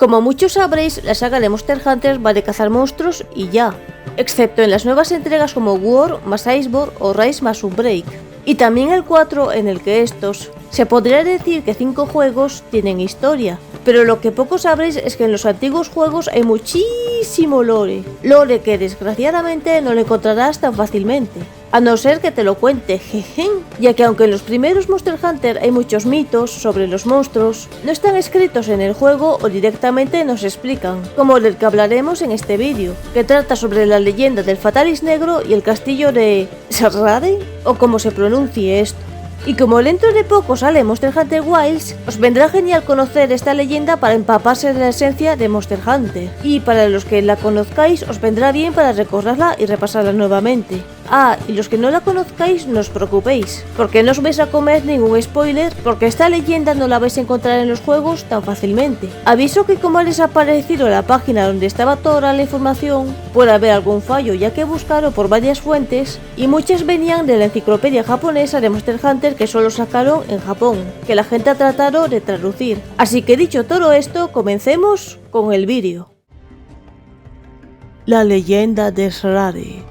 Como muchos sabréis, la saga de Monster Hunter va de cazar monstruos y ya, excepto en las nuevas entregas como War más Iceborne o Rise más Sunbreak. Y también el 4 en el que estos. Se podría decir que 5 juegos tienen historia, pero lo que poco sabréis es que en los antiguos juegos hay muchísimo lore que desgraciadamente no lo encontrarás tan fácilmente, a no ser que te lo cuente, jeje, ya que aunque en los primeros Monster Hunter hay muchos mitos sobre los monstruos, no están escritos en el juego o directamente nos explican, como el del que hablaremos en este vídeo, que trata sobre la leyenda del Fatalis Negro y el castillo de Serrade, o como se pronuncie esto. Y como dentro de poco sale Monster Hunter Wilds, os vendrá genial conocer esta leyenda para empaparse de la esencia de Monster Hunter. Y para los que la conozcáis, os vendrá bien para recordarla y repasarla nuevamente. Ah, y los que no la conozcáis, no os preocupéis, porque no os vais a comer ningún spoiler, porque esta leyenda no la vais a encontrar en los juegos tan fácilmente. Aviso que como ha desaparecido la página donde estaba toda la información, puede haber algún fallo, ya que he buscado por varias fuentes, y muchas venían de la enciclopedia japonesa de Monster Hunter que solo sacaron en Japón, que la gente ha tratado de traducir. Así que dicho todo esto, comencemos con el vídeo. La leyenda de Serrade.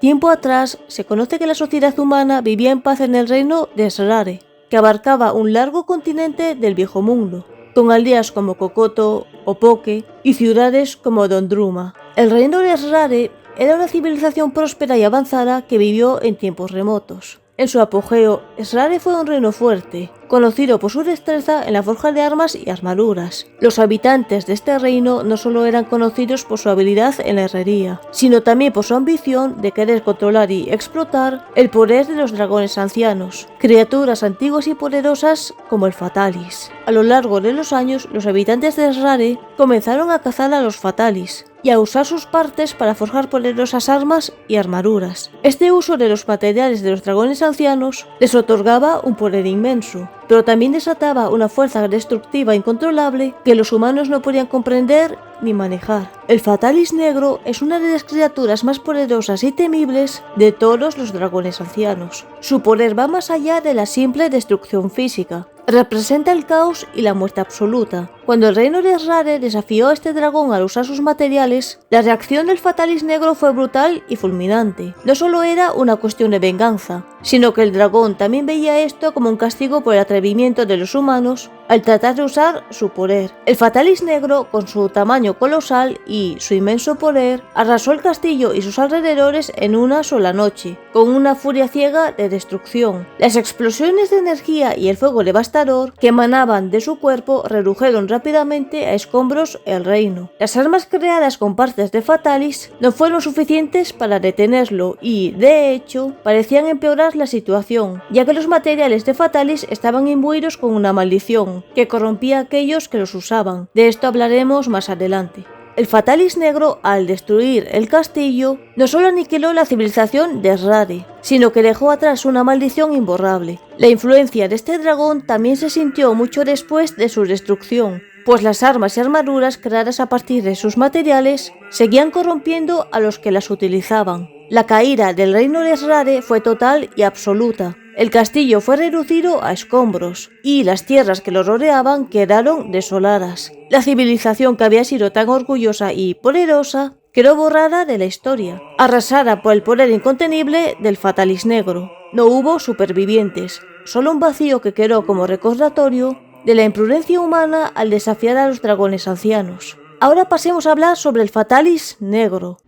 Tiempo atrás, se conoce que la sociedad humana vivía en paz en el reino de Serrade, que abarcaba un largo continente del viejo mundo, con aldeas como Kokoto, Opoke y ciudades como Dondruma. El reino de Serrade era una civilización próspera y avanzada que vivió en tiempos remotos. En su apogeo, Serrade fue un reino fuerte, conocido por su destreza en la forja de armas y armaduras. Los habitantes de este reino no solo eran conocidos por su habilidad en la herrería, sino también por su ambición de querer controlar y explotar el poder de los dragones ancianos, criaturas antiguas y poderosas como el Fatalis. A lo largo de los años, los habitantes de Serrade comenzaron a cazar a los Fatalis y a usar sus partes para forjar poderosas armas y armaduras. Este uso de los materiales de los dragones ancianos les otorgaba un poder inmenso, pero también desataba una fuerza destructiva incontrolable que los humanos no podían comprender ni manejar. El Fatalis Negro es una de las criaturas más poderosas y temibles de todos los dragones ancianos. Su poder va más allá de la simple destrucción física. Representa el caos y la muerte absoluta. Cuando el reino de Serrade desafió a este dragón al usar sus materiales, la reacción del Fatalis Negro fue brutal y fulminante. No solo era una cuestión de venganza, sino que el dragón también veía esto como un castigo por el atrevimiento de los humanos al tratar de usar su poder. El Fatalis Negro, con su tamaño colosal y su inmenso poder, arrasó el castillo y sus alrededores en una sola noche, con una furia ciega de destrucción. Las explosiones de energía y el fuego devastador que emanaban de su cuerpo redujeron rápidamente a escombros el reino. Las armas creadas con partes de Fatalis no fueron suficientes para detenerlo y, de hecho, parecían empeorar la situación, ya que los materiales de Fatalis estaban imbuidos con una maldición que corrompía a aquellos que los usaban. De esto hablaremos más adelante. El Fatalis Negro, al destruir el castillo, no solo aniquiló la civilización de Serrade, sino que dejó atrás una maldición imborrable. La influencia de este dragón también se sintió mucho después de su destrucción, pues las armas y armaduras creadas a partir de sus materiales seguían corrompiendo a los que las utilizaban. La caída del reino de Serrade fue total y absoluta. El castillo fue reducido a escombros y las tierras que lo rodeaban quedaron desoladas. La civilización que había sido tan orgullosa y poderosa quedó borrada de la historia, arrasada por el poder incontenible del Fatalis Negro. No hubo supervivientes, solo un vacío que quedó como recordatorio de la imprudencia humana al desafiar a los dragones ancianos. Ahora pasemos a hablar sobre el Fatalis Negro.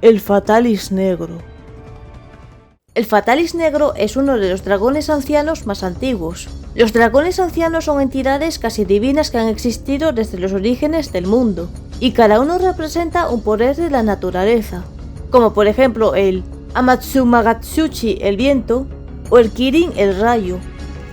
El Fatalis Negro. El Fatalis Negro es uno de los dragones ancianos más antiguos. Los dragones ancianos son entidades casi divinas que han existido desde los orígenes del mundo, y cada uno representa un poder de la naturaleza, como por ejemplo el Amatsumagatsuchi, el viento, o el Kirin, el rayo,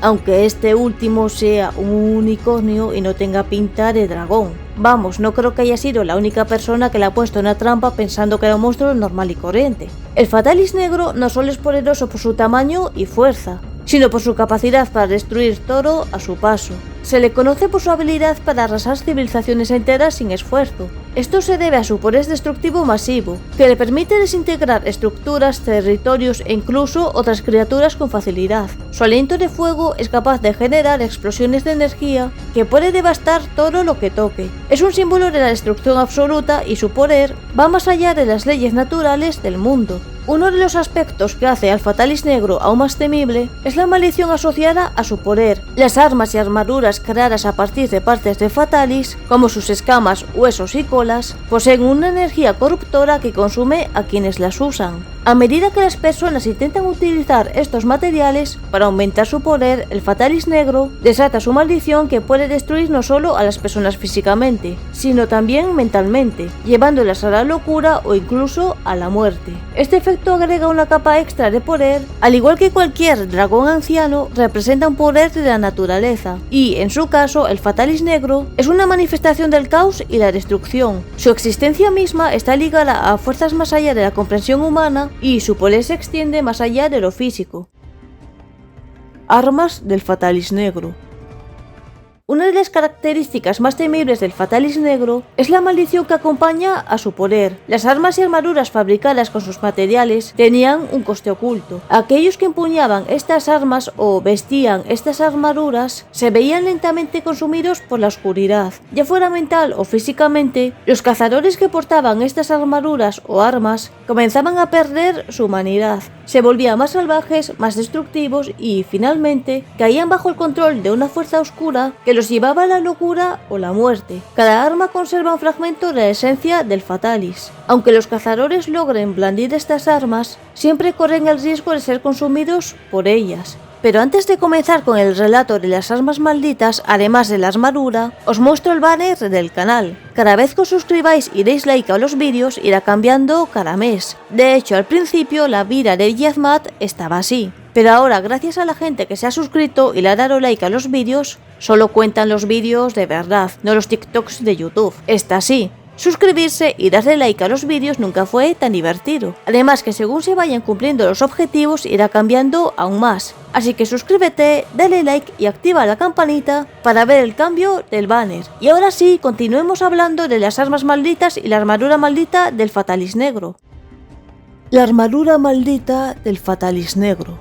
aunque este último sea un unicornio y no tenga pinta de dragón. Vamos, no creo que haya sido la única persona que le ha puesto una trampa pensando que era un monstruo normal y corriente. El Fatalis Negro no solo es poderoso por su tamaño y fuerza, sino por su capacidad para destruir todo a su paso. Se le conoce por su habilidad para arrasar civilizaciones enteras sin esfuerzo. Esto se debe a su poder destructivo masivo, que le permite desintegrar estructuras, territorios e incluso otras criaturas con facilidad. Su aliento de fuego es capaz de generar explosiones de energía que puede devastar todo lo que toque. Es un símbolo de la destrucción absoluta y su poder va más allá de las leyes naturales del mundo. Uno de los aspectos que hace al Fatalis Negro aún más temible es la maldición asociada a su poder. Las armas y armaduras creadas a partir de partes de Fatalis, como sus escamas, huesos y colas, poseen una energía corruptora que consume a quienes las usan. A medida que las personas intentan utilizar estos materiales para aumentar su poder, el Fatalis Negro desata su maldición que puede destruir no solo a las personas físicamente, sino también mentalmente, llevándolas a la locura o incluso a la muerte. Este efecto agrega una capa extra de poder, al igual que cualquier dragón anciano, representa un poder de la naturaleza, y en su caso el Fatalis Negro es una manifestación del caos y la destrucción. Su existencia misma está ligada a fuerzas más allá de la comprensión humana, y su poder se extiende más allá de lo físico. Armas del Fatalis Negro. Una de las características más temibles del Fatalis Negro es la maldición que acompaña a su poder. Las armas y armaduras fabricadas con sus materiales tenían un coste oculto. Aquellos que empuñaban estas armas o vestían estas armaduras se veían lentamente consumidos por la oscuridad. Ya fuera mental o físicamente, los cazadores que portaban estas armaduras o armas comenzaban a perder su humanidad. Se volvían más salvajes, más destructivos y, finalmente, caían bajo el control de una fuerza oscura que los llevaba a la locura o la muerte. Cada arma conserva un fragmento de la esencia del Fatalis. Aunque los cazadores logren blandir estas armas, siempre corren el riesgo de ser consumidos por ellas. Pero antes de comenzar con el relato de las armas malditas, además de la armadura, os muestro el banner del canal. Cada vez que os suscribáis y deis like a los vídeos, irá cambiando cada mes. De hecho, al principio la vida de Yazmat estaba así. Pero ahora, gracias a la gente que se ha suscrito y le ha dado like a los vídeos, solo cuentan los vídeos de verdad, no los TikToks de YouTube. Está así. Suscribirse y darle like a los vídeos nunca fue tan divertido. Además que según se vayan cumpliendo los objetivos irá cambiando aún más. Así que suscríbete, dale like y activa la campanita para ver el cambio del banner. Y ahora sí, continuemos hablando de las armas malditas y la armadura maldita del Fatalis Negro. La armadura maldita del Fatalis Negro.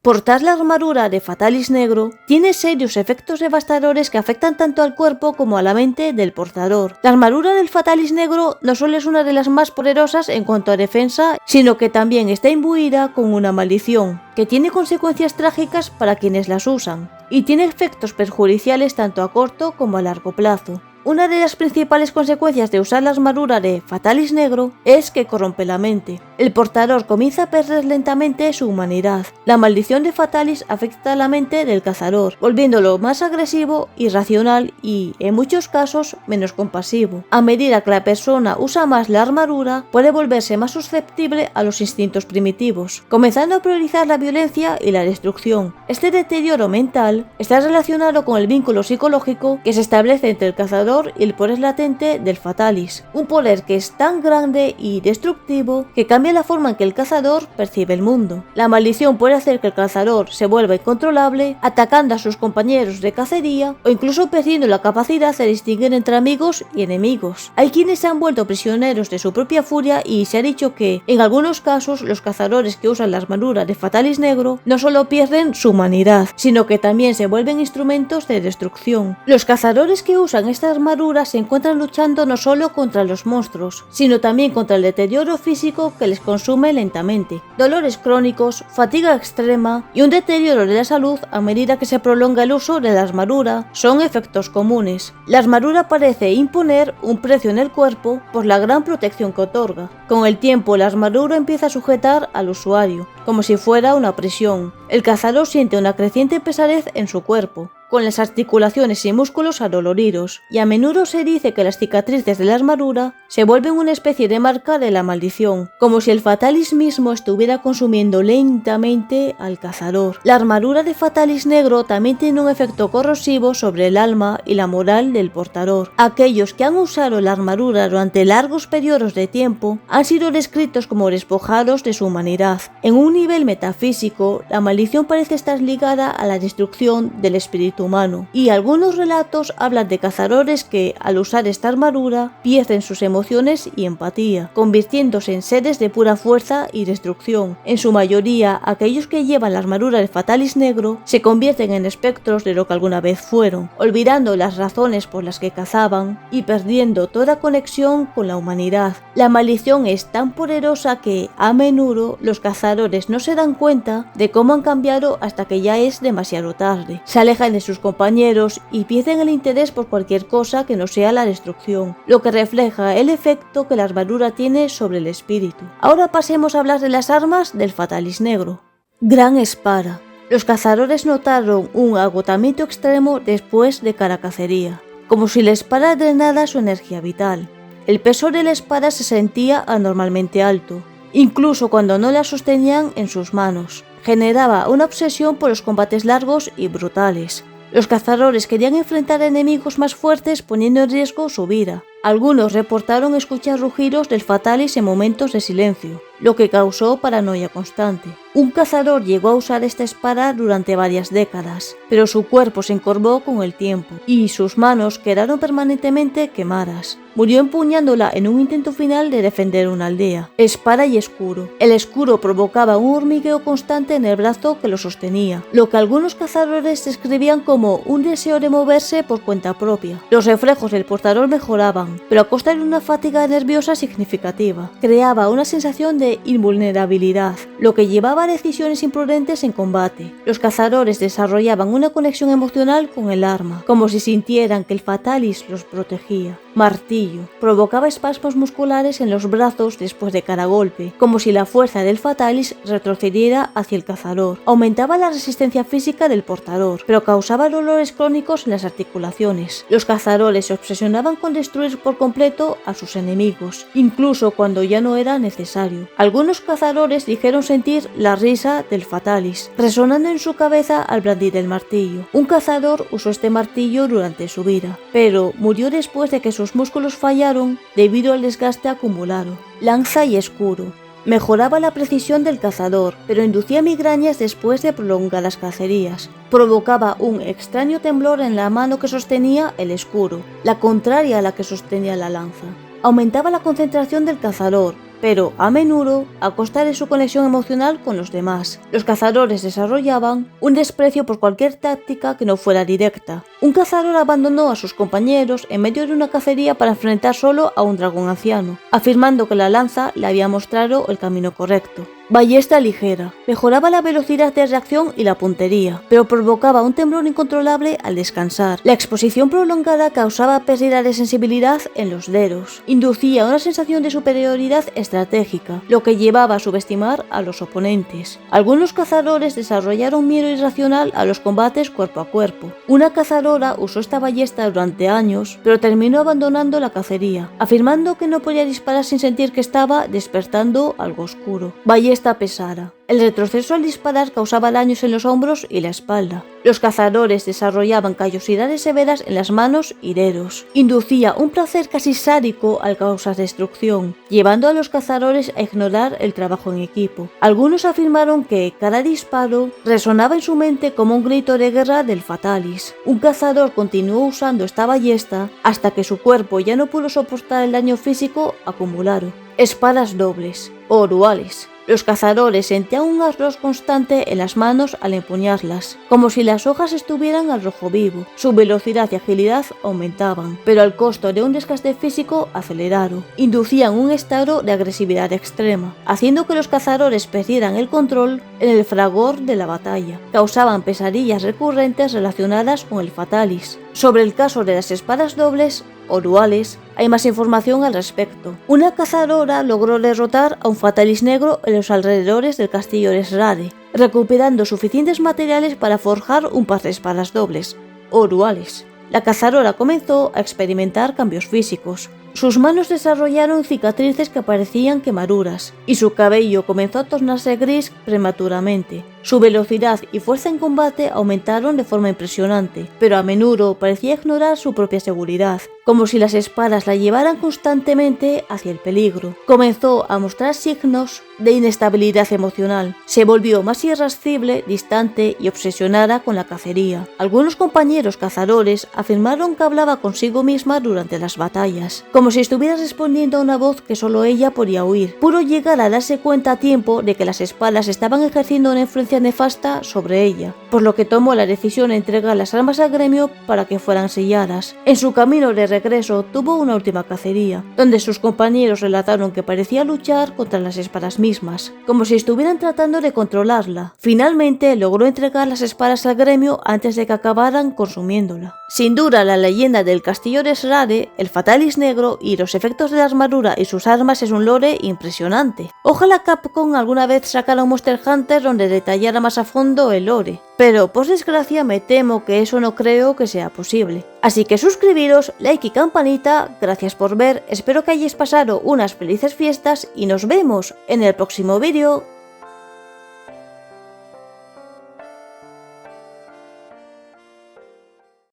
Portar la armadura de Fatalis Negro tiene serios efectos devastadores que afectan tanto al cuerpo como a la mente del portador. La armadura del Fatalis Negro no solo es una de las más poderosas en cuanto a defensa, sino que también está imbuida con una maldición, que tiene consecuencias trágicas para quienes las usan, y tiene efectos perjudiciales tanto a corto como a largo plazo. Una de las principales consecuencias de usar la armadura de Fatalis Negro es que corrompe la mente. El portador comienza a perder lentamente su humanidad. La maldición de Fatalis afecta a la mente del cazador, volviéndolo más agresivo, irracional y, en muchos casos, menos compasivo. A medida que la persona usa más la armadura, puede volverse más susceptible a los instintos primitivos, comenzando a priorizar la violencia y la destrucción. Este deterioro mental está relacionado con el vínculo psicológico que se establece entre el cazador y el poder latente del Fatalis, un poder que es tan grande y destructivo que cambia la forma en que el cazador percibe el mundo. La maldición puede hacer que el cazador se vuelva incontrolable, atacando a sus compañeros de cacería o incluso perdiendo la capacidad de distinguir entre amigos y enemigos. Hay quienes se han vuelto prisioneros de su propia furia y se ha dicho que, en algunos casos, los cazadores que usan la armadura de Fatalis Negro no solo pierden su humanidad, sino que también se vuelven instrumentos de destrucción. Los cazadores que usan esta armadura se encuentran luchando no solo contra los monstruos, sino también contra el deterioro físico que les consume lentamente, dolores crónicos, fatiga extrema y un deterioro de la salud a medida que se prolonga el uso de la armadura son efectos comunes. La armadura parece imponer un precio en el cuerpo por la gran protección que otorga. Con el tiempo, la armadura empieza a sujetar al usuario, como si fuera una prisión. El cazador siente una creciente pesadez en su cuerpo. con las articulaciones y músculos adoloridos, y a menudo se dice que las cicatrices de la armadura se vuelven una especie de marca de la maldición, como si el Fatalis mismo estuviera consumiendo lentamente al cazador. La armadura de Fatalis negro también tiene un efecto corrosivo sobre el alma y la moral del portador. Aquellos que han usado la armadura durante largos periodos de tiempo han sido descritos como despojados de su humanidad. En un nivel metafísico, la maldición parece estar ligada a la destrucción del espíritu humano, y algunos relatos hablan de cazadores que, al usar esta armadura, pierden sus emociones y empatía, convirtiéndose en seres de pura fuerza y destrucción. En su mayoría, aquellos que llevan la armadura del Fatalis negro se convierten en espectros de lo que alguna vez fueron, olvidando las razones por las que cazaban y perdiendo toda conexión con la humanidad. La maldición es tan poderosa que, a menudo, los cazadores no se dan cuenta de cómo han cambiado hasta que ya es demasiado tarde. Se alejan de sus compañeros y pierden el interés por cualquier cosa que no sea la destrucción, lo que refleja el efecto que la armadura tiene sobre el espíritu. Ahora pasemos a hablar de las armas del Fatalis negro. Gran espada. Los cazadores notaron un agotamiento extremo después de cada cacería, como si la espada drenara su energía vital. El peso de la espada se sentía anormalmente alto, incluso cuando no la sostenían en sus manos. Generaba una obsesión por los combates largos y brutales. Los cazadores querían enfrentar a enemigos más fuertes poniendo en riesgo su vida. Algunos reportaron escuchar rugidos del Fatalis en momentos de silencio, lo que causó paranoia constante. Un cazador llegó a usar esta espada durante varias décadas, pero su cuerpo se encorvó con el tiempo y sus manos quedaron permanentemente quemadas. Murió empuñándola en un intento final de defender una aldea. Espada y escudo. El escudo provocaba un hormigueo constante en el brazo que lo sostenía, lo que algunos cazadores describían como un deseo de moverse por cuenta propia. Los reflejos del portador mejoraban, pero a costa de una fatiga nerviosa significativa. Creaba una sensación de invulnerabilidad, lo que llevaba a decisiones imprudentes en combate. Los cazadores desarrollaban una conexión emocional con el arma, como si sintieran que el Fatalis los protegía. Martillo. Provocaba espasmos musculares en los brazos después de cada golpe, como si la fuerza del Fatalis retrocediera hacia el cazador. Aumentaba la resistencia física del portador, pero causaba dolores crónicos en las articulaciones. Los cazadores se obsesionaban con destruir por completo a sus enemigos, incluso cuando ya no era necesario. Algunos cazadores dijeron sentir la risa del Fatalis, resonando en su cabeza al blandir el martillo. Un cazador usó este martillo durante su vida, pero murió después de que sus músculos fallaron debido al desgaste acumulado. Lanza y escudo. Mejoraba la precisión del cazador, pero inducía migrañas después de prolongadas cacerías. Provocaba un extraño temblor en la mano que sostenía el escudo, la contraria a la que sostenía la lanza. Aumentaba la concentración del cazador, pero a menudo a costa de su conexión emocional con los demás. Los cazadores desarrollaban un desprecio por cualquier táctica que no fuera directa. Un cazador abandonó a sus compañeros en medio de una cacería para enfrentar solo a un dragón anciano, afirmando que la lanza le había mostrado el camino correcto. Ballesta ligera. Mejoraba la velocidad de reacción y la puntería, pero provocaba un temblor incontrolable al descansar. La exposición prolongada causaba pérdida de sensibilidad en los dedos. Inducía una sensación de superioridad estratégica, lo que llevaba a subestimar a los oponentes. Algunos cazadores desarrollaron miedo irracional a los combates cuerpo a cuerpo. Una cazadora usó esta ballesta durante años, pero terminó abandonando la cacería, afirmando que no podía disparar sin sentir que estaba despertando algo oscuro. Ballesta pesada. El retroceso al disparar causaba daños en los hombros y la espalda. Los cazadores desarrollaban callosidades severas en las manos y dedos. Inducía un placer casi sádico al causar destrucción, llevando a los cazadores a ignorar el trabajo en equipo. Algunos afirmaron que cada disparo resonaba en su mente como un grito de guerra del Fatalis. Un cazador continuó usando esta ballesta hasta que su cuerpo ya no pudo soportar el daño físico acumulado. Espadas dobles o duales. Los cazadores sentían un ardor constante en las manos al empuñarlas, como si las hojas estuvieran al rojo vivo. Su velocidad y agilidad aumentaban, pero al costo de un desgaste físico acelerado. Inducían un estado de agresividad extrema, haciendo que los cazadores perdieran el control en el fragor de la batalla. Causaban pesadillas recurrentes relacionadas con el Fatalis. Sobre el caso de las espadas dobles o duales, hay más información al respecto. Una cazadora logró derrotar a un Fatalis negro en los alrededores del castillo de Srade, recuperando suficientes materiales para forjar un par de espadas dobles. o duales. La cazadora comenzó a experimentar cambios físicos. Sus manos desarrollaron cicatrices que parecían quemaduras, y su cabello comenzó a tornarse gris prematuramente. Su velocidad y fuerza en combate aumentaron de forma impresionante, pero a menudo parecía ignorar su propia seguridad, como si las espadas la llevaran constantemente hacia el peligro. Comenzó a mostrar signos de inestabilidad emocional. Se volvió más irascible, distante y obsesionada con la cacería. Algunos compañeros cazadores afirmaron que hablaba consigo misma durante las batallas, como si estuviera respondiendo a una voz que solo ella podía oír. Pudo llegar a darse cuenta a tiempo de que las espadas estaban ejerciendo una influencia nefasta sobre ella, por lo que tomó la decisión de entregar las armas al gremio para que fueran selladas. En su camino de regreso tuvo una última cacería, donde sus compañeros relataron que parecía luchar contra las espadas mismas, como si estuvieran tratando de controlarla. Finalmente logró entregar las espadas al gremio antes de que acabaran consumiéndola. Sin duda, la leyenda del castillo de Srare, el Fatalis negro y los efectos de la armadura y sus armas es un lore impresionante. Ojalá Capcom alguna vez sacara un Monster Hunter donde detallara más a fondo el lore, pero por desgracia me temo que eso no creo que sea posible. Así que suscribiros, like y campanita, gracias por ver, espero que hayáis pasado unas felices fiestas y nos vemos en el próximo vídeo.